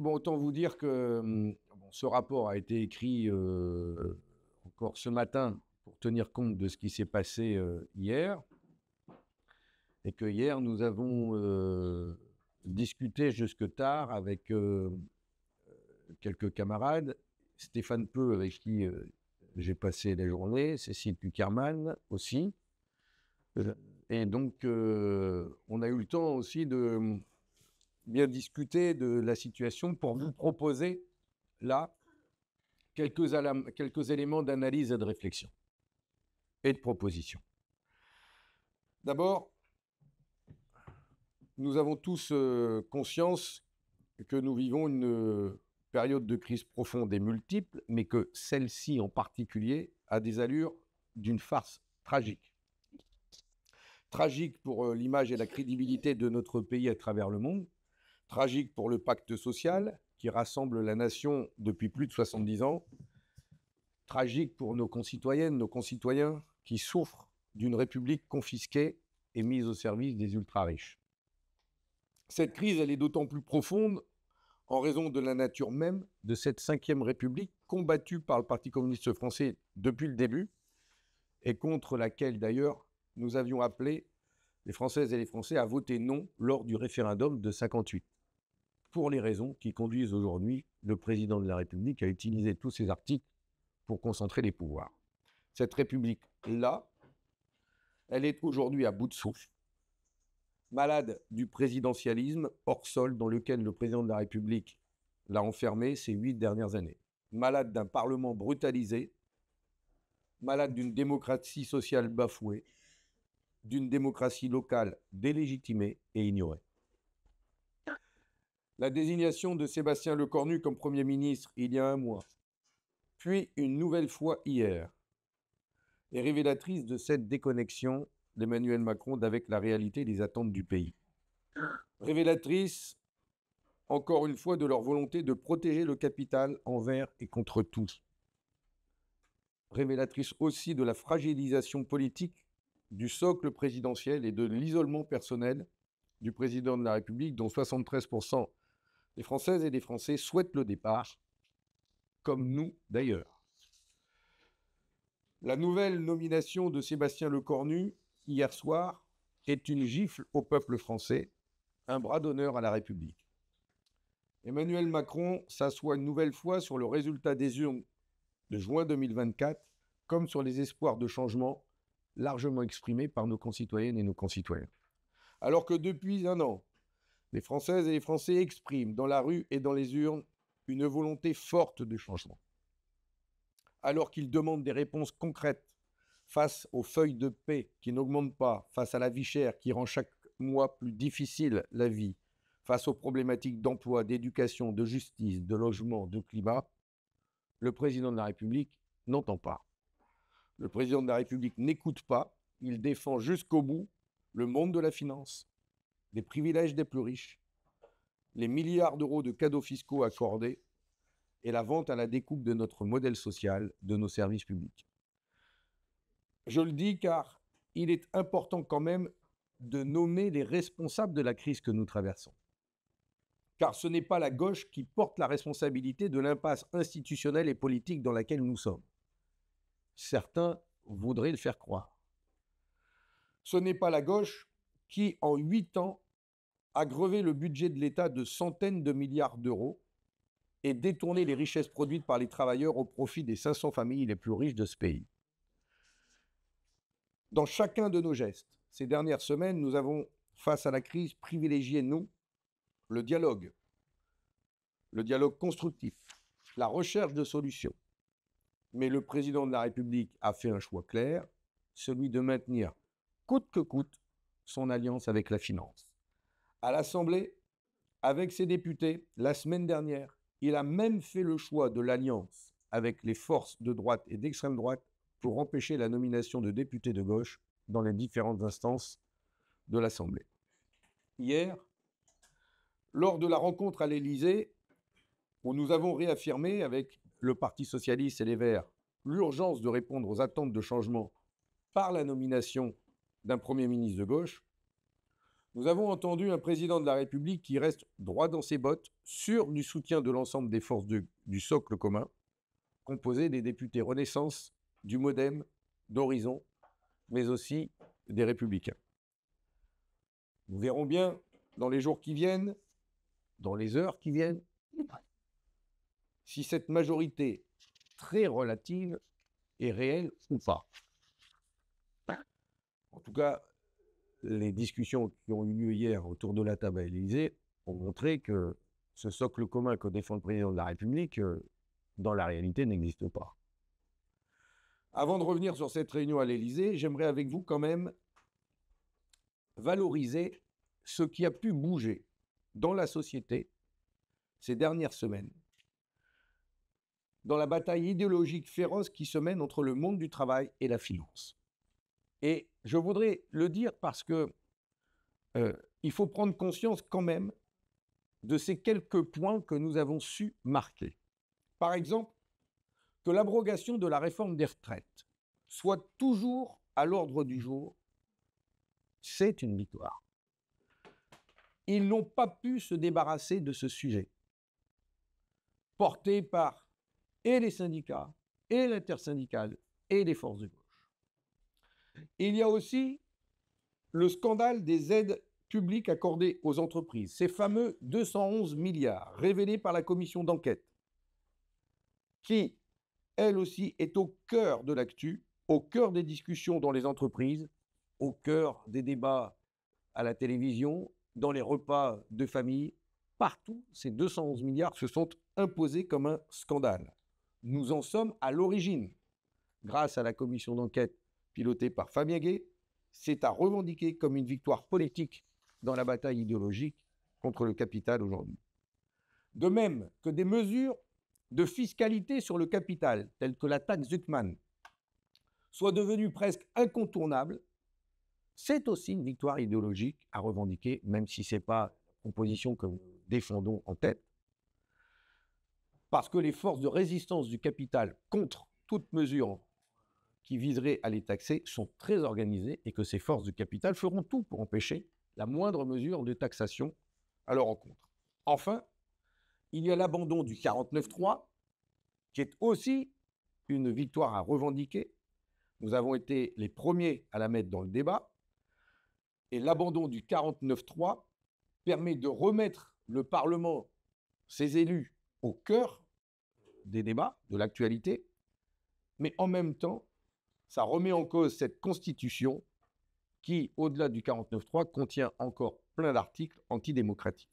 Bon, autant vous dire que bon, ce rapport a été écrit encore ce matin pour tenir compte de ce qui s'est passé hier. Et que hier, nous avons discuté jusque tard avec quelques camarades. Stéphane Peu, avec qui j'ai passé la journée, Cécile Puckerman aussi. Et donc, on a eu le temps aussi de bien discuter de la situation pour vous proposer, là, quelques éléments d'analyse et de réflexion et de proposition. D'abord, nous avons tous conscience que nous vivons une période de crise profonde et multiple, mais que celle-ci en particulier a des allures d'une farce tragique. Tragique pour l'image et la crédibilité de notre pays à travers le monde, tragique pour le pacte social qui rassemble la nation depuis plus de 70 ans, tragique pour nos concitoyennes, nos concitoyens qui souffrent d'une république confisquée et mise au service des ultra-riches. Cette crise, elle est d'autant plus profonde en raison de la nature même de cette 5e République combattue par le Parti communiste français depuis le début et contre laquelle, d'ailleurs, nous avions appelé les Françaises et les Français à voter non lors du référendum de 58, pour les raisons qui conduisent aujourd'hui le président de la République à utiliser tous ces articles pour concentrer les pouvoirs. Cette République-là, elle est aujourd'hui à bout de souffle, malade du présidentialisme hors sol dans lequel le président de la République l'a enfermé ces 8 dernières années, malade d'un Parlement brutalisé, malade d'une démocratie sociale bafouée, d'une démocratie locale délégitimée et ignorée. La désignation de Sébastien Lecornu comme Premier ministre il y a un mois, puis une nouvelle fois hier, est révélatrice de cette déconnexion d'Emmanuel Macron avec la réalité des attentes du pays. Révélatrice, encore une fois, de leur volonté de protéger le capital envers et contre tous. Révélatrice aussi de la fragilisation politique du socle présidentiel et de l'isolement personnel du président de la République, dont 73% des Françaises et des Français souhaitent le départ, comme nous d'ailleurs. La nouvelle nomination de Sébastien Lecornu, hier soir, est une gifle au peuple français, un bras d'honneur à la République. Emmanuel Macron s'assoit une nouvelle fois sur le résultat des urnes de juin 2024, comme sur les espoirs de changement largement exprimés par nos concitoyennes et nos concitoyens. Alors que depuis un an, les Françaises et les Français expriment dans la rue et dans les urnes une volonté forte de changement. Alors qu'ils demandent des réponses concrètes face aux feuilles de paie qui n'augmentent pas, face à la vie chère qui rend chaque mois plus difficile la vie, face aux problématiques d'emploi, d'éducation, de justice, de logement, de climat, le président de la République n'entend pas. Le président de la République n'écoute pas, il défend jusqu'au bout le monde de la finance, les privilèges des plus riches, les milliards d'euros de cadeaux fiscaux accordés et la vente à la découpe de notre modèle social, de nos services publics. Je le dis car il est important quand même de nommer les responsables de la crise que nous traversons. Car ce n'est pas la gauche qui porte la responsabilité de l'impasse institutionnelle et politique dans laquelle nous sommes. Certains voudraient le faire croire. Ce n'est pas la gauche qui, en 8 ans, a grevé le budget de l'État de centaines de milliards d'euros et détourné les richesses produites par les travailleurs au profit des 500 familles les plus riches de ce pays. Dans chacun de nos gestes, ces dernières semaines, nous avons, face à la crise, privilégié, nous, le dialogue constructif, la recherche de solutions. Mais le président de la République a fait un choix clair, celui de maintenir, coûte que coûte, son alliance avec la finance. À l'Assemblée, avec ses députés, la semaine dernière, il a même fait le choix de l'alliance avec les forces de droite et d'extrême droite pour empêcher la nomination de députés de gauche dans les différentes instances de l'Assemblée. Hier, lors de la rencontre à l'Élysée, où nous avons réaffirmé avec le Parti socialiste et les Verts l'urgence de répondre aux attentes de changement par la nomination d'un Premier ministre de gauche, Nous avons entendu un président de la République qui reste droit dans ses bottes, sûr du soutien de l'ensemble des forces du socle commun, composé des députés Renaissance, du MoDem, d'Horizon, mais aussi des Républicains. Nous verrons bien dans les jours qui viennent, dans les heures qui viennent, si cette majorité très relative est réelle ou pas. En tout cas, les discussions qui ont eu lieu hier autour de la table à l'Élysée ont montré que ce socle commun que défend le président de la République, dans la réalité, n'existe pas. Avant de revenir sur cette réunion à l'Élysée, j'aimerais avec vous quand même valoriser ce qui a pu bouger dans la société ces dernières semaines, dans la bataille idéologique féroce qui se mène entre le monde du travail et la finance. Et je voudrais le dire parce que il faut prendre conscience quand même de ces quelques points que nous avons su marquer. Par exemple, que l'abrogation de la réforme des retraites soit toujours à l'ordre du jour, c'est une victoire. Ils n'ont pas pu se débarrasser de ce sujet, porté par et les syndicats, et l'intersyndicale, et les forces de gauche. Il y a aussi le scandale des aides publiques accordées aux entreprises, ces fameux 211 milliards révélés par la commission d'enquête, qui, elle aussi, est au cœur de l'actu, au cœur des discussions dans les entreprises, au cœur des débats à la télévision, dans les repas de famille. Partout, ces 211 milliards se sont imposés comme un scandale. Nous en sommes à l'origine. Grâce à la commission d'enquête pilotée par Fabien Gay, c'est à revendiquer comme une victoire politique dans la bataille idéologique contre le capital aujourd'hui. De même que des mesures de fiscalité sur le capital, telles que la taxe Zuckman, soient devenues presque incontournables, c'est aussi une victoire idéologique à revendiquer, même si ce n'est pas la proposition que nous défendons en tête, parce que les forces de résistance du capital contre toute mesure qui viserait à les taxer sont très organisées et que ces forces du capital feront tout pour empêcher la moindre mesure de taxation à leur encontre. Enfin, il y a l'abandon du 49.3, qui est aussi une victoire à revendiquer. Nous avons été les premiers à la mettre dans le débat. Et l'abandon du 49.3 permet de remettre le Parlement, ses élus, au cœur des débats, de l'actualité, mais en même temps, ça remet en cause cette Constitution qui, au-delà du 49.3, contient encore plein d'articles antidémocratiques.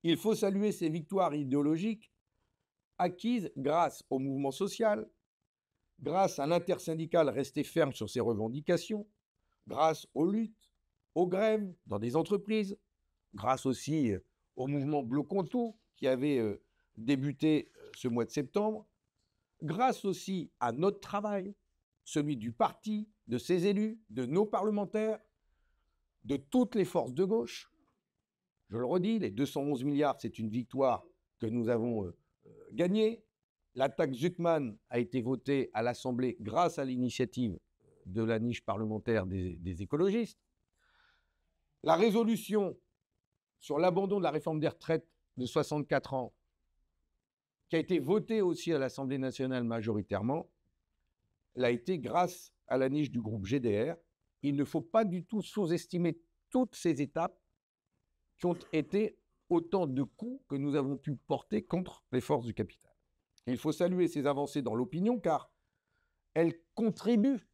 Il faut saluer ces victoires idéologiques acquises grâce au mouvement social, grâce à l'intersyndicale resté ferme sur ses revendications, grâce aux luttes, aux grèves dans des entreprises, grâce aussi au mouvement Bloc-Conto qui avait débuté ce mois de septembre, grâce aussi à notre travail, celui du parti, de ses élus, de nos parlementaires, de toutes les forces de gauche. Je le redis, les 211 milliards, c'est une victoire que nous avons gagnée. La taxe Zuckman a été votée à l'Assemblée grâce à l'initiative de la niche parlementaire des écologistes. La résolution sur l'abandon de la réforme des retraites de 64 ans, qui a été votée aussi à l'Assemblée nationale majoritairement, l'a été grâce à la niche du groupe GDR. Il ne faut pas du tout sous-estimer toutes ces étapes qui ont été autant de coups que nous avons pu porter contre les forces du capital. Il faut saluer ces avancées dans l'opinion car elles contribuent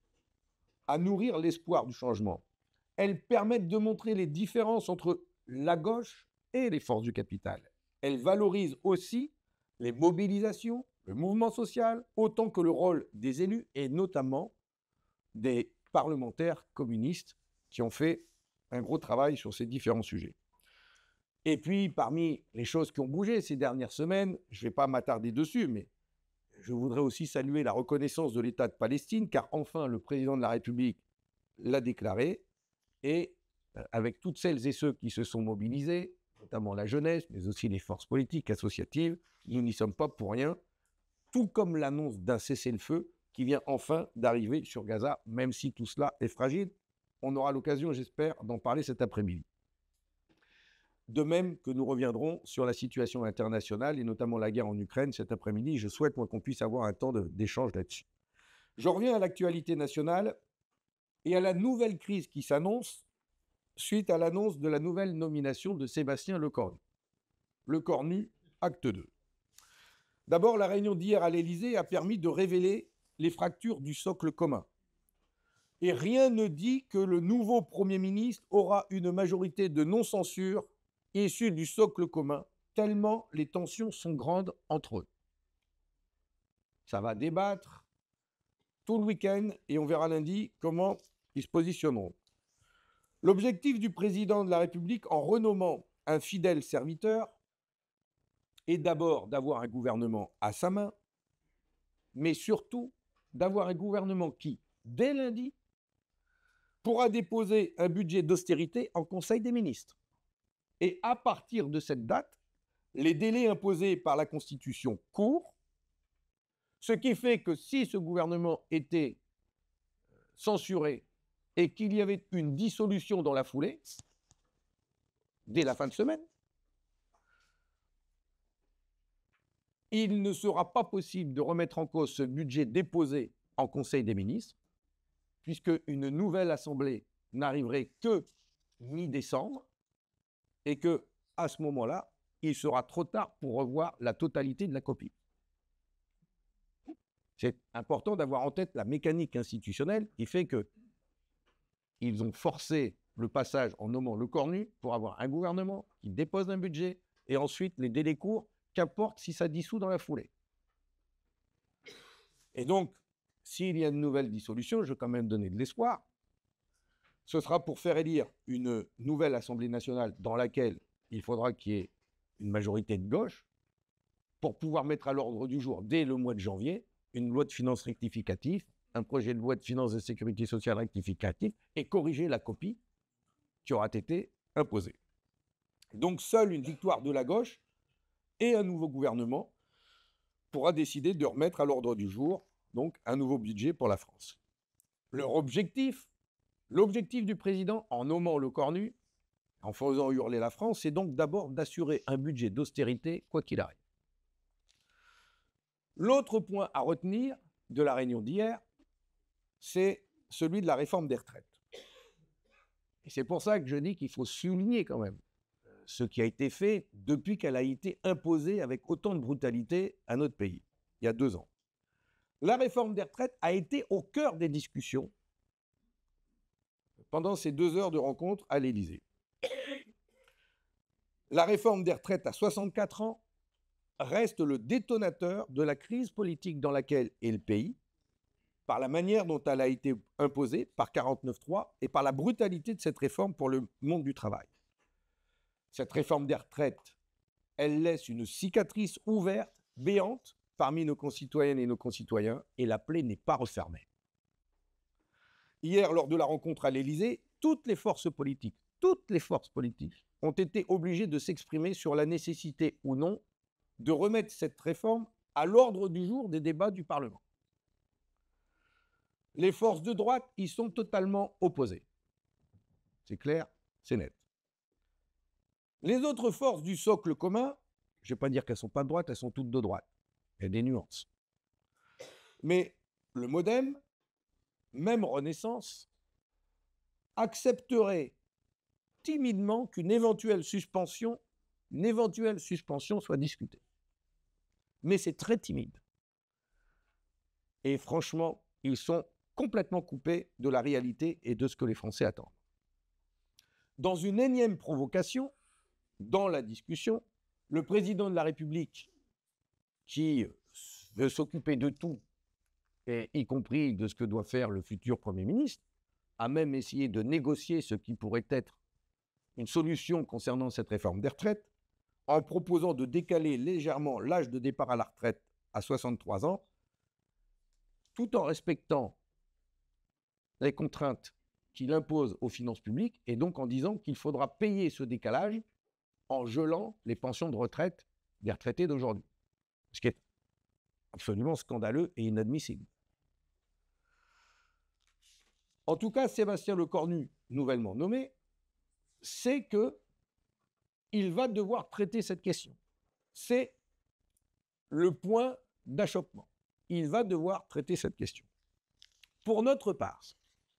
à nourrir l'espoir du changement. Elles permettent de montrer les différences entre la gauche et les forces du capital. Elles valorisent aussi les mobilisations, le mouvement social, autant que le rôle des élus et notamment des parlementaires communistes qui ont fait un gros travail sur ces différents sujets. Et puis, parmi les choses qui ont bougé ces dernières semaines, je ne vais pas m'attarder dessus, mais je voudrais aussi saluer la reconnaissance de l'État de Palestine, car enfin, le président de la République l'a déclaré, et avec toutes celles et ceux qui se sont mobilisés, notamment la jeunesse, mais aussi les forces politiques, associatives, nous n'y sommes pas pour rien, tout comme l'annonce d'un cessez-le-feu qui vient enfin d'arriver sur Gaza, même si tout cela est fragile. On aura l'occasion, j'espère, d'en parler cet après-midi. de même que nous reviendrons sur la situation internationale et notamment la guerre en Ukraine cet après-midi. Je souhaite, moi, qu'on puisse avoir un temps d'échange là-dessus. Je reviens à l'actualité nationale et à la nouvelle crise qui s'annonce suite à l'annonce de la nouvelle nomination de Sébastien Lecornu. Lecornu, acte 2. D'abord, la réunion d'hier à l'Élysée a permis de révéler les fractures du socle commun. Et rien ne dit que le nouveau Premier ministre aura une majorité de non-censure issue du socle commun, tellement les tensions sont grandes entre eux. Ça va débattre tout le week-end et on verra lundi comment ils se positionneront. L'objectif du président de la République, en renommant un fidèle serviteur, est d'abord d'avoir un gouvernement à sa main, mais surtout d'avoir un gouvernement qui, dès lundi, pourra déposer un budget d'austérité en Conseil des ministres. Et à partir de cette date, les délais imposés par la Constitution courent, ce qui fait que si ce gouvernement était censuré et qu'il y avait une dissolution dans la foulée, dès la fin de semaine, il ne sera pas possible de remettre en cause ce budget déposé en Conseil des ministres, puisque une nouvelle Assemblée n'arriverait que mi-décembre, et que à ce moment-là, il sera trop tard pour revoir la totalité de la copie. C'est important d'avoir en tête la mécanique institutionnelle qui fait qu'ils ont forcé le passage en nommant Lecornu pour avoir un gouvernement qui dépose un budget et ensuite les délais courts, qu'importe si ça dissout dans la foulée. Et donc, s'il y a une nouvelle dissolution, je vais quand même donner de l'espoir. Ce sera pour faire élire une nouvelle Assemblée nationale dans laquelle il faudra qu'il y ait une majorité de gauche pour pouvoir mettre à l'ordre du jour, dès le mois de janvier, une loi de finances rectificative, un projet de loi de finances de sécurité sociale rectificative et corriger la copie qui aura été imposée. Donc, seule une victoire de la gauche et un nouveau gouvernement pourra décider de remettre à l'ordre du jour donc un nouveau budget pour la France. L'objectif du président, en nommant Lecornu, en faisant hurler la France, c'est donc d'abord d'assurer un budget d'austérité, quoi qu'il arrive. L'autre point à retenir de la réunion d'hier, c'est celui de la réforme des retraites. Et c'est pour ça que je dis qu'il faut souligner quand même ce qui a été fait depuis qu'elle a été imposée avec autant de brutalité à notre pays, il y a 2 ans. La réforme des retraites a été au cœur des discussions pendant ces 2 heures de rencontre à l'Élysée. La réforme des retraites à 64 ans reste le détonateur de la crise politique dans laquelle est le pays, par la manière dont elle a été imposée, par 49.3, et par la brutalité de cette réforme pour le monde du travail. Cette réforme des retraites, elle laisse une cicatrice ouverte, béante, parmi nos concitoyennes et nos concitoyens, et la plaie n'est pas refermée. Hier, lors de la rencontre à l'Élysée, toutes les forces politiques ont été obligées de s'exprimer sur la nécessité ou non de remettre cette réforme à l'ordre du jour des débats du Parlement. Les forces de droite y sont totalement opposées. C'est clair, c'est net. Les autres forces du socle commun, je ne vais pas dire qu'elles ne sont pas de droite, elles sont toutes de droite. Il y a des nuances. Mais le MoDem, même Renaissance, accepterait timidement qu'une éventuelle suspension soit discutée. Mais c'est très timide. Et franchement, ils sont complètement coupés de la réalité et de ce que les Français attendent. Dans une énième provocation, dans la discussion, le président de la République, qui veut s'occuper de tout, et y compris de ce que doit faire le futur Premier ministre, a même essayé de négocier ce qui pourrait être une solution concernant cette réforme des retraites, en proposant de décaler légèrement l'âge de départ à la retraite à 63 ans, tout en respectant les contraintes qu'il impose aux finances publiques, et donc en disant qu'il faudra payer ce décalage en gelant les pensions de retraite des retraités d'aujourd'hui. Ce qui est absolument scandaleux et inadmissible. En tout cas, Sébastien Lecornu, nouvellement nommé, sait que il va devoir traiter cette question. C'est le point d'achoppement. Il va devoir traiter cette question. Pour notre part,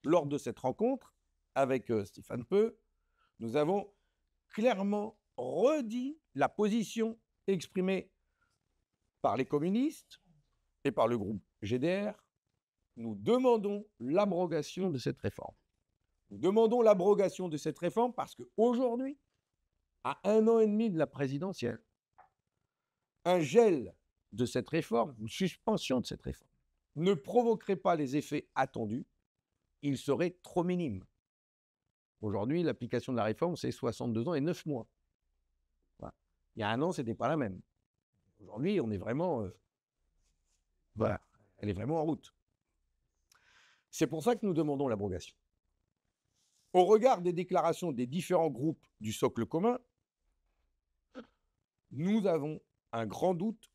lors de cette rencontre avec Stéphane Peu, nous avons clairement redit la position exprimée par les communistes et par le groupe GDR. Nous demandons l'abrogation de cette réforme. Nous demandons l'abrogation de cette réforme parce qu'aujourd'hui, à 1 an et demi de la présidentielle, un gel de cette réforme, une suspension de cette réforme, ne provoquerait pas les effets attendus, il serait trop minime. Aujourd'hui, l'application de la réforme, c'est 62 ans et 9 mois. Voilà. Il y a 1 an, ce n'était pas la même. Aujourd'hui, on est vraiment... voilà, elle est vraiment en route. C'est pour ça que nous demandons l'abrogation. Au regard des déclarations des différents groupes du socle commun, nous avons un grand doute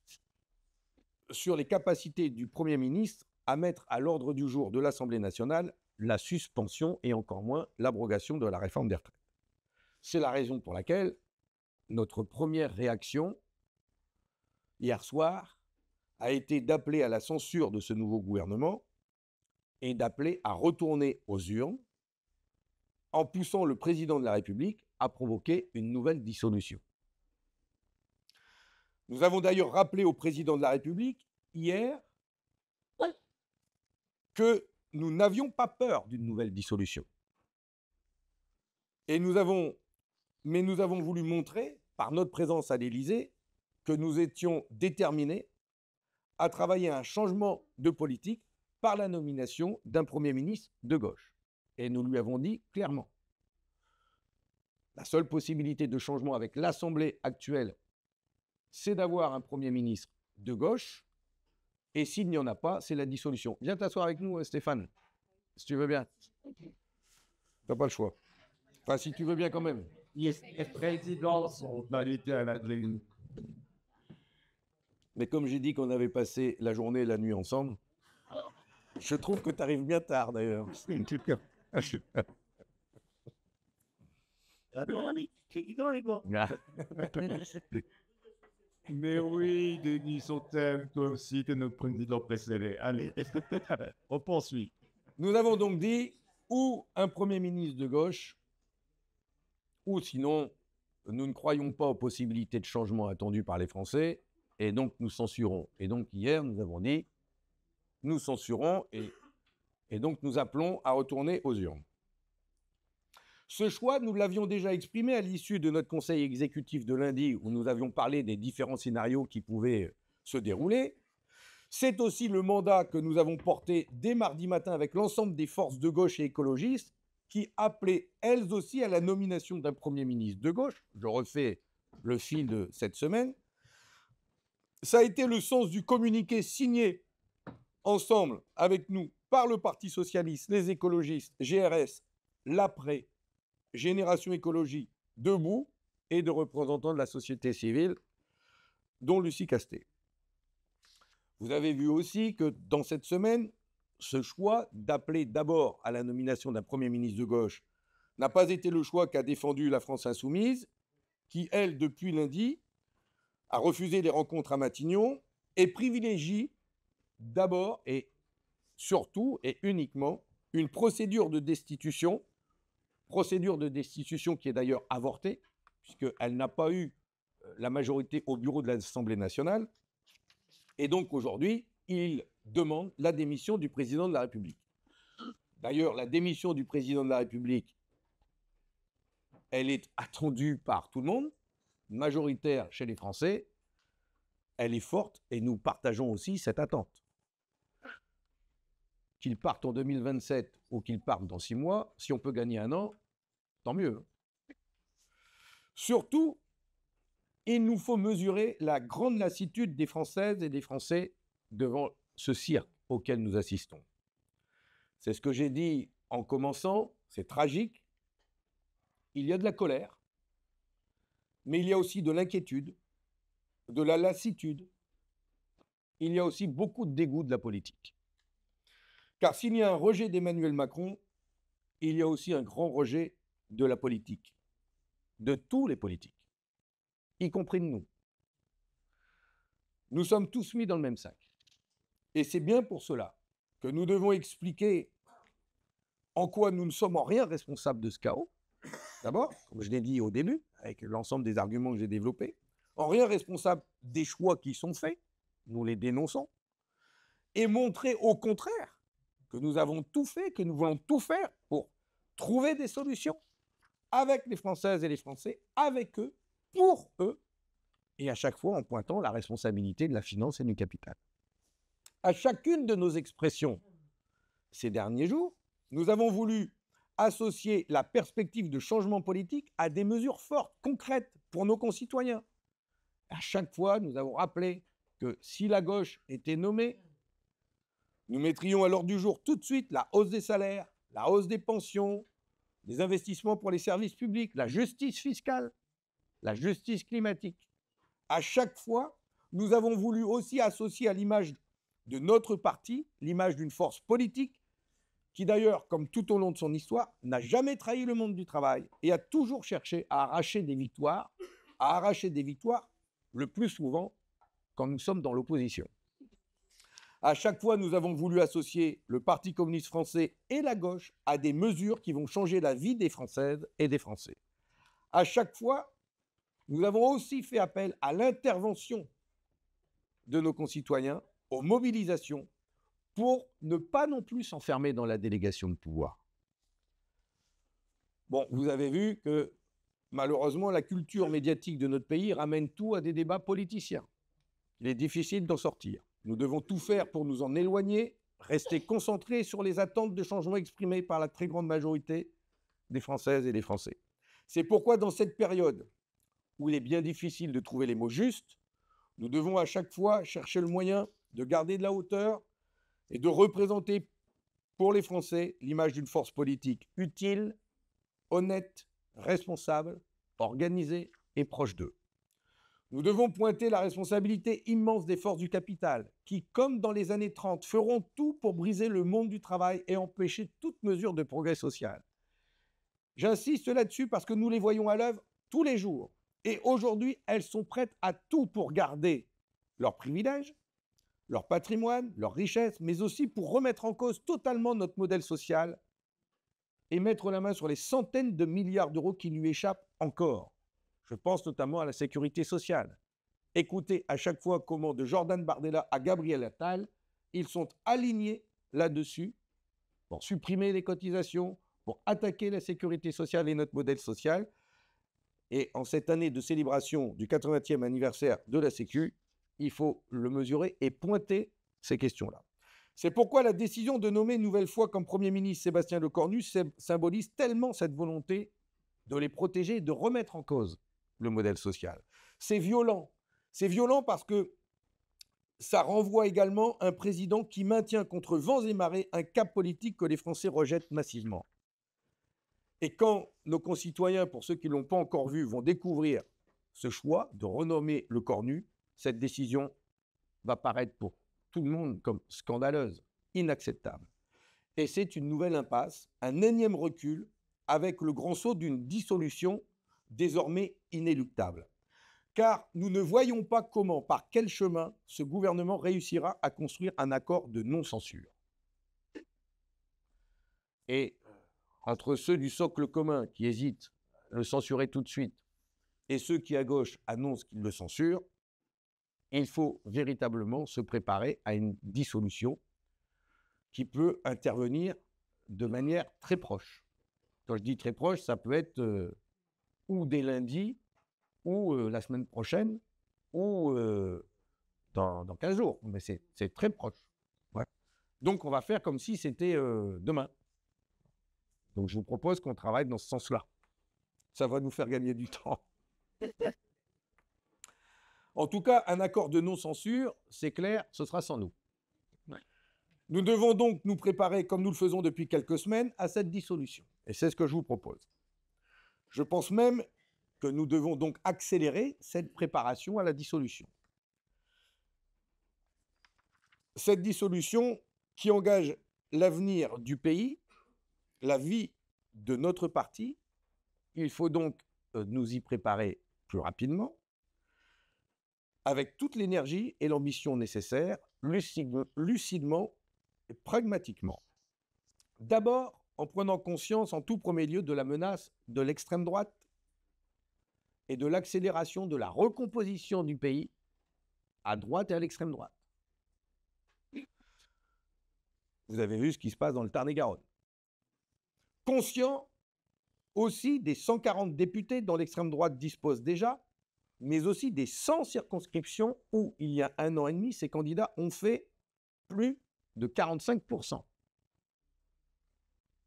sur les capacités du Premier ministre à mettre à l'ordre du jour de l'Assemblée nationale la suspension et encore moins l'abrogation de la réforme des retraites. C'est la raison pour laquelle notre première réaction, hier soir, a été d'appeler à la censure de ce nouveau gouvernement et d'appeler à retourner aux urnes en poussant le président de la République à provoquer une nouvelle dissolution. Nous avons d'ailleurs rappelé au président de la République hier que nous n'avions pas peur d'une nouvelle dissolution. Et nous avons voulu montrer, par notre présence à l'Élysée, que nous étions déterminés à travailler à un changement de politique par la nomination d'un Premier ministre de gauche. Et nous lui avons dit clairement, la seule possibilité de changement avec l'Assemblée actuelle, c'est d'avoir un Premier ministre de gauche, et s'il n'y en a pas, c'est la dissolution. Viens t'asseoir avec nous, Stéphane, si tu veux bien. Tu n'as pas le choix. Enfin, si tu veux bien quand même. Mais comme j'ai dit qu'on avait passé la journée et la nuit ensemble, je trouve que tu arrives bien tard d'ailleurs. Mais oui, Denis Sautel, toi aussi, tu es notre président préféré. Allez, on poursuit. Nous avons donc dit ou un Premier ministre de gauche, ou sinon, nous ne croyons pas aux possibilités de changement attendues par les Français, et donc nous censurons. Et donc hier, nous avons dit, nous censurons, et donc nous appelons à retourner aux urnes. Ce choix, nous l'avions déjà exprimé à l'issue de notre conseil exécutif de lundi, où nous avions parlé des différents scénarios qui pouvaient se dérouler. C'est aussi le mandat que nous avons porté dès mardi matin avec l'ensemble des forces de gauche et écologistes, qui appelaient elles aussi à la nomination d'un Premier ministre de gauche. Je refais le fil de cette semaine. Ça a été le sens du communiqué signé ensemble avec nous par le Parti socialiste, les écologistes, GRS, l'APRE, Génération Écologie, Debout, et de représentants de la société civile, dont Lucie Castet. Vous avez vu aussi que dans cette semaine, ce choix d'appeler d'abord à la nomination d'un Premier ministre de gauche n'a pas été le choix qu'a défendu la France insoumise, qui, elle, depuis lundi, a refusé les rencontres à Matignon et privilégie d'abord et surtout et uniquement une procédure de destitution qui est d'ailleurs avortée, puisqu'elle n'a pas eu la majorité au bureau de l'Assemblée nationale. Et donc aujourd'hui, il demande la démission du président de la République. D'ailleurs, la démission du président de la République, elle est attendue par tout le monde, majoritaire chez les Français, elle est forte et nous partageons aussi cette attente. Qu'il parte en 2027 ou qu'il parte dans 6 mois, si on peut gagner 1 an, tant mieux. Surtout, il nous faut mesurer la grande lassitude des Françaises et des Français devant ce cirque auquel nous assistons. C'est ce que j'ai dit en commençant, c'est tragique. Il y a de la colère, mais il y a aussi de l'inquiétude, de la lassitude. Il y a aussi beaucoup de dégoût de la politique. Car s'il y a un rejet d'Emmanuel Macron, il y a aussi un grand rejet de la politique, de tous les politiques. y compris de nous. Nous sommes tous mis dans le même sac. Et c'est bien pour cela que nous devons expliquer en quoi nous ne sommes en rien responsables de ce chaos. D'abord, comme je l'ai dit au début, avec l'ensemble des arguments que j'ai développés, en rien responsables des choix qui sont faits, nous les dénonçons, et montrer au contraire que nous avons tout fait, que nous voulons tout faire pour trouver des solutions avec les Françaises et les Français, avec eux, pour eux, et à chaque fois en pointant la responsabilité de la finance et du capital. À chacune de nos expressions ces derniers jours, nous avons voulu associer la perspective de changement politique à des mesures fortes, concrètes pour nos concitoyens. À chaque fois, nous avons rappelé que si la gauche était nommée, nous mettrions à l'ordre du jour tout de suite la hausse des salaires, la hausse des pensions, les investissements pour les services publics, la justice fiscale, la justice climatique. À chaque fois, nous avons voulu aussi associer à l'image de notre parti, l'image d'une force politique qui d'ailleurs, comme tout au long de son histoire, n'a jamais trahi le monde du travail et a toujours cherché à arracher des victoires le plus souvent quand nous sommes dans l'opposition. À chaque fois, nous avons voulu associer le Parti communiste français et la gauche à des mesures qui vont changer la vie des Françaises et des Français. À chaque fois, nous avons aussi fait appel à l'intervention de nos concitoyens, aux mobilisations, pour ne pas non plus s'enfermer dans la délégation de pouvoir. Bon, vous avez vu que malheureusement, la culture médiatique de notre pays ramène tout à des débats politiciens. Il est difficile d'en sortir. Nous devons tout faire pour nous en éloigner, rester concentrés sur les attentes de changement exprimées par la très grande majorité des Françaises et des Français. C'est pourquoi dans cette période où il est bien difficile de trouver les mots justes, nous devons à chaque fois chercher le moyen de garder de la hauteur et de représenter pour les Français l'image d'une force politique utile, honnête, responsable, organisée et proche d'eux. Nous devons pointer la responsabilité immense des forces du capital qui, comme dans les années 30, feront tout pour briser le monde du travail et empêcher toute mesure de progrès social. J'insiste là-dessus parce que nous les voyons à l'œuvre tous les jours. Et aujourd'hui, elles sont prêtes à tout pour garder leurs privilèges, leur patrimoine, leurs richesses, mais aussi pour remettre en cause totalement notre modèle social et mettre la main sur les centaines de milliards d'euros qui lui échappent encore. Je pense notamment à la sécurité sociale. Écoutez à chaque fois comment de Jordan Bardella à Gabriel Attal, ils sont alignés là-dessus pour supprimer les cotisations, pour attaquer la sécurité sociale et notre modèle social. Et en cette année de célébration du 80e anniversaire de la Sécu, il faut le mesurer et pointer ces questions-là. C'est pourquoi la décision de nommer une nouvelle fois comme Premier ministre Sébastien Lecornu symbolise tellement cette volonté de les protéger et de remettre en cause le modèle social. C'est violent. C'est violent parce que ça renvoie également un président qui maintient contre vents et marées un cap politique que les Français rejettent massivement. Et quand nos concitoyens, pour ceux qui ne l'ont pas encore vu, vont découvrir ce choix de renommer Lecornu, cette décision va paraître pour tout le monde comme scandaleuse, inacceptable. Et c'est une nouvelle impasse, un énième recul avec le grand saut d'une dissolution désormais inéluctable. Car nous ne voyons pas comment, par quel chemin, ce gouvernement réussira à construire un accord de non-censure. Et entre ceux du socle commun qui hésitent à le censurer tout de suite et ceux qui, à gauche, annoncent qu'ils le censurent, il faut véritablement se préparer à une dissolution qui peut intervenir de manière très proche. Quand je dis très proche, ça peut être ou dès lundi, ou la semaine prochaine, ou dans 15 jours. Mais c'est très proche. Ouais. Donc, on va faire comme si c'était demain. Donc, je vous propose qu'on travaille dans ce sens-là. Ça va nous faire gagner du temps. En tout cas, un accord de non-censure, c'est clair, ce sera sans nous. Ouais. Nous devons donc nous préparer, comme nous le faisons depuis quelques semaines, à cette dissolution. Et c'est ce que je vous propose. Je pense même que nous devons donc accélérer cette préparation à la dissolution. Cette dissolution qui engage l'avenir du pays, la vie de notre parti, il faut donc nous y préparer plus rapidement, avec toute l'énergie et l'ambition nécessaires, lucidement et pragmatiquement. D'abord, en prenant conscience en tout premier lieu de la menace de l'extrême droite et de l'accélération de la recomposition du pays à droite et à l'extrême droite. Vous avez vu ce qui se passe dans le Tarn-et-Garonne. Conscient aussi des 140 députés dont l'extrême droite dispose déjà, mais aussi des 100 circonscriptions où, il y a 1 an et demi, ces candidats ont fait plus de 45%.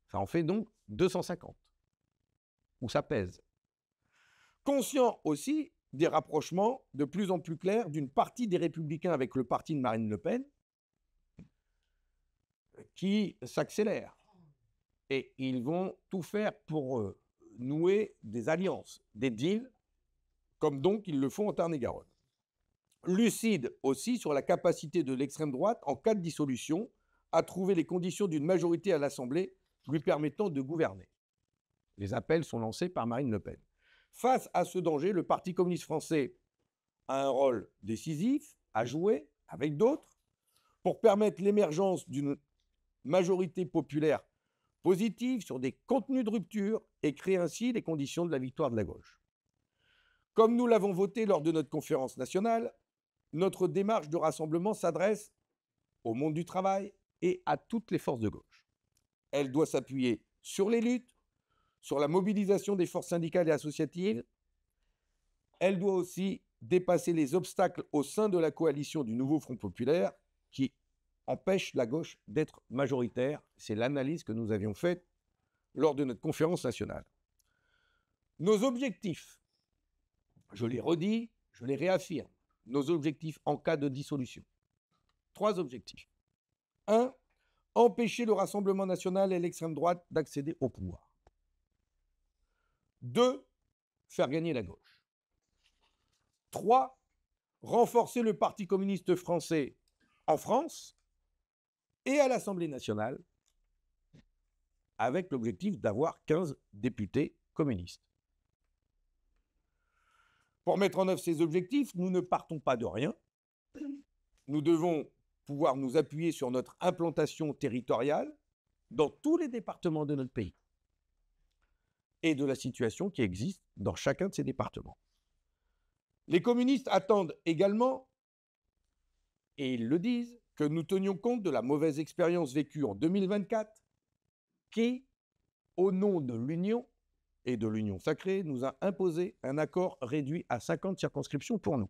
Ça en fait donc 250, où ça pèse. Conscient aussi des rapprochements de plus en plus clairs d'une partie des Républicains avec le parti de Marine Le Pen, qui s'accélère. Et ils vont tout faire pour nouer des alliances, des deals, comme donc ils le font en Tarn-et-Garonne. Lucide aussi sur la capacité de l'extrême droite, en cas de dissolution, à trouver les conditions d'une majorité à l'Assemblée lui permettant de gouverner. Les appels sont lancés par Marine Le Pen. Face à ce danger, le Parti communiste français a un rôle décisif à jouer avec d'autres pour permettre l'émergence d'une majorité populaire positive sur des contenus de rupture et créer ainsi les conditions de la victoire de la gauche. Comme nous l'avons voté lors de notre conférence nationale, notre démarche de rassemblement s'adresse au monde du travail et à toutes les forces de gauche. Elle doit s'appuyer sur les luttes, sur la mobilisation des forces syndicales et associatives. Elle doit aussi dépasser les obstacles au sein de la coalition du nouveau Front populaire qui empêche la gauche d'être majoritaire. C'est l'analyse que nous avions faite lors de notre conférence nationale. Nos objectifs, je les redis, je les réaffirme, nos objectifs en cas de dissolution. 3 objectifs. 1. Empêcher le Rassemblement national et l'extrême droite d'accéder au pouvoir. 2. Faire gagner la gauche. 3. Renforcer le Parti communiste français en France et à l'Assemblée nationale avec l'objectif d'avoir 15 députés communistes. Pour mettre en œuvre ces objectifs, nous ne partons pas de rien. Nous devons pouvoir nous appuyer sur notre implantation territoriale dans tous les départements de notre pays et de la situation qui existe dans chacun de ces départements. Les communistes attendent également, et ils le disent, que nous tenions compte de la mauvaise expérience vécue en 2024 qui, au nom de l'Union et de l'Union sacrée, nous a imposé un accord réduit à 50 circonscriptions pour nous.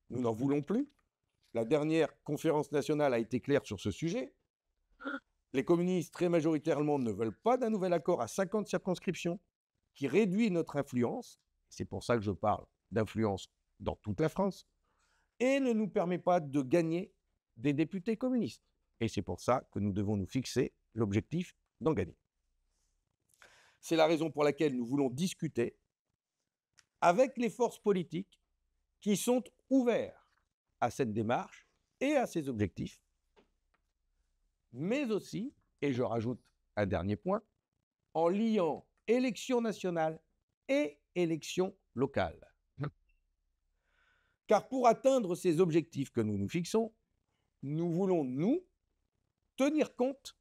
Nous n'en voulons plus. La dernière conférence nationale a été claire sur ce sujet. Les communistes, très majoritairement, ne veulent pas d'un nouvel accord à 50 circonscriptions qui réduit notre influence. C'est pour ça que je parle d'influence dans toute la France. Et ne nous permet pas de gagner des députés communistes. Et c'est pour ça que nous devons nous fixer l'objectif d'en gagner. C'est la raison pour laquelle nous voulons discuter avec les forces politiques qui sont ouvertes à cette démarche et à ces objectifs, mais aussi, et je rajoute un dernier point, en liant élections nationales et élections locales. Car pour atteindre ces objectifs que nous nous fixons, nous voulons, nous, tenir compte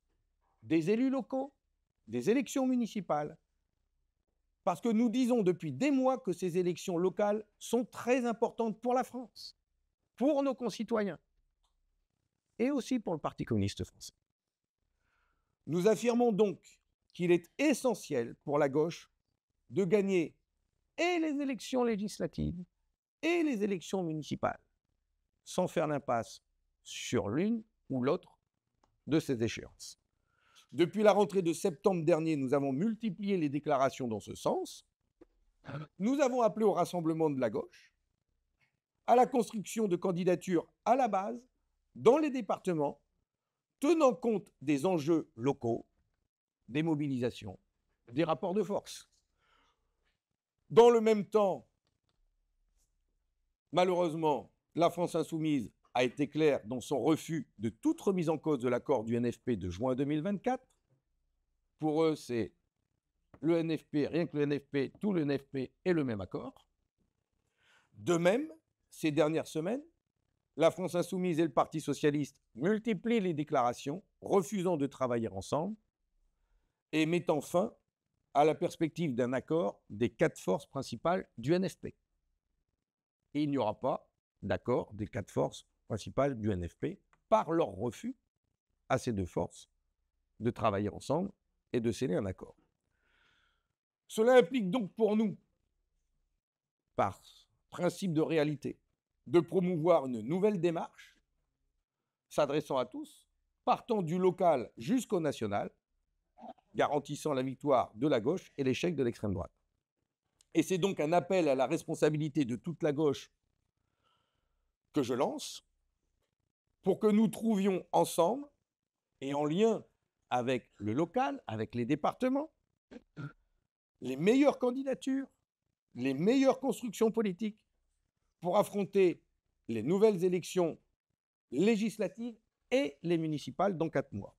des élus locaux, des élections municipales, parce que nous disons depuis des mois que ces élections locales sont très importantes pour la France, pour nos concitoyens, et aussi pour le Parti communiste français. Nous affirmons donc qu'il est essentiel pour la gauche de gagner et les élections législatives et les élections municipales, sans faire l'impasse sur l'une ou l'autre de ces échéances. Depuis la rentrée de septembre dernier, nous avons multiplié les déclarations dans ce sens. Nous avons appelé au rassemblement de la gauche, à la construction de candidatures à la base, dans les départements, tenant compte des enjeux locaux, des mobilisations, des rapports de force. Dans le même temps, malheureusement, la France insoumise a été claire dans son refus de toute remise en cause de l'accord du NFP de juin 2024. Pour eux, c'est le NFP, rien que le NFP, tout le NFP et le même accord. De même, ces dernières semaines, la France insoumise et le Parti socialiste multiplient les déclarations, refusant de travailler ensemble et mettant fin à la perspective d'un accord des 4 forces principales du NFP. Et il n'y aura pas d'accord des 4 forces principales du NFP par leur refus à ces 2 forces de travailler ensemble et de sceller un accord. Cela implique donc pour nous, par principe de réalité, de promouvoir une nouvelle démarche s'adressant à tous, partant du local jusqu'au national, garantissant la victoire de la gauche et l'échec de l'extrême droite. Et c'est donc un appel à la responsabilité de toute la gauche que je lance pour que nous trouvions ensemble et en lien avec le local, avec les départements, les meilleures candidatures, les meilleures constructions politiques pour affronter les nouvelles élections législatives et les municipales dans 4 mois.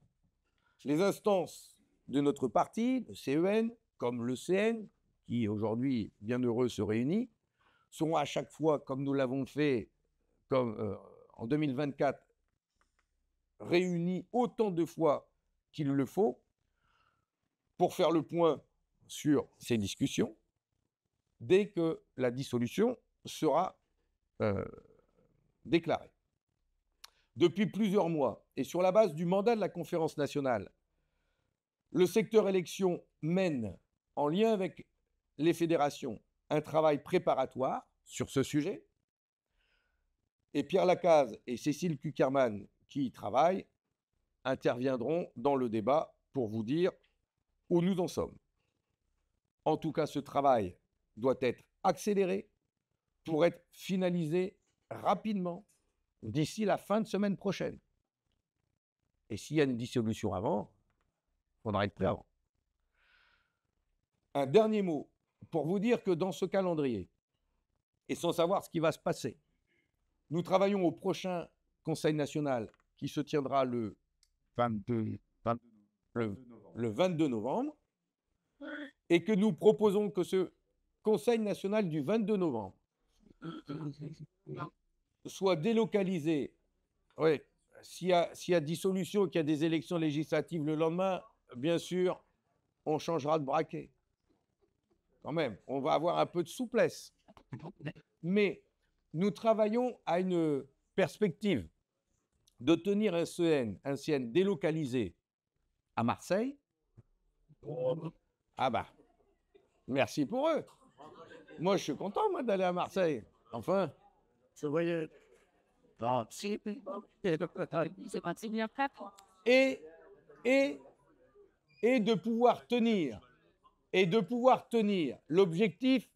Les instances de notre parti, le CEN, comme le CN, qui aujourd'hui, bien heureux, se réunit, seront à chaque fois, comme nous l'avons fait en 2024, réunis autant de fois qu'il le faut pour faire le point sur ces discussions dès que la dissolution sera déclarée. Depuis plusieurs mois, et sur la base du mandat de la conférence nationale, le secteur élection mène, en lien avec les fédérations, un travail préparatoire sur ce sujet. Et Pierre Lacaze et Cécile Cukierman, qui y travaillent, interviendront dans le débat pour vous dire où nous en sommes. En tout cas, ce travail doit être accéléré pour être finalisé rapidement d'ici la fin de semaine prochaine. Et s'il y a une dissolution avant, il faudra être prêt avant. Un dernier mot pour vous dire que dans ce calendrier, et sans savoir ce qui va se passer, nous travaillons au prochain Conseil national qui se tiendra le 22 novembre, et que nous proposons que ce Conseil national du 22 novembre soit délocalisé. Oui, s'il y a dissolution, qu'il y a des élections législatives le lendemain, bien sûr, on changera de braquet. Quand même, on va avoir un peu de souplesse. Mais nous travaillons à une perspective de tenir un CN délocalisé à Marseille. Ah bah, merci pour eux. Moi, je suis content, moi, d'aller à Marseille. Enfin, je voyais... Et de pouvoir tenir l'objectif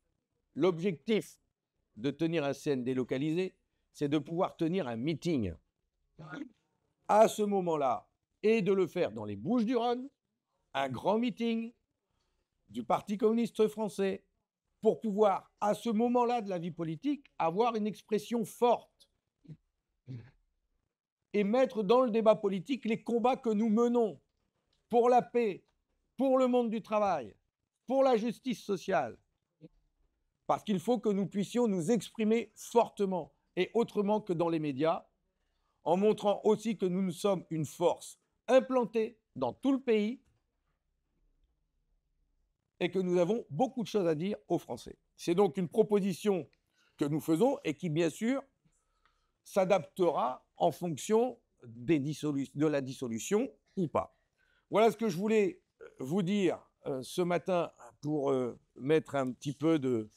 de tenir un CN délocalisé, c'est de pouvoir tenir un meeting à ce moment-là et de le faire dans les Bouches-du-Rhône, un grand meeting du Parti communiste français pour pouvoir, à ce moment-là de la vie politique, avoir une expression forte et mettre dans le débat politique les combats que nous menons pour la paix, pour le monde du travail, pour la justice sociale. Parce qu'il faut que nous puissions nous exprimer fortement et autrement que dans les médias, en montrant aussi que nous sommes une force implantée dans tout le pays et que nous avons beaucoup de choses à dire aux Français. C'est donc une proposition que nous faisons et qui, bien sûr, s'adaptera en fonction de la dissolution ou pas. Voilà ce que je voulais vous dire ce matin pour mettre un petit peu de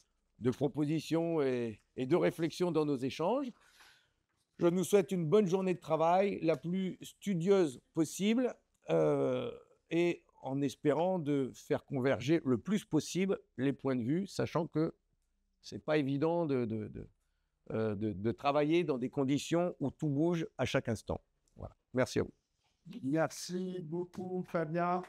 propositions et de réflexion dans nos échanges. Je nous souhaite une bonne journée de travail, la plus studieuse possible, et en espérant de faire converger le plus possible les points de vue, sachant que ce n'est pas évident de travailler dans des conditions où tout bouge à chaque instant. Voilà. Merci à vous. Merci beaucoup, Fabien.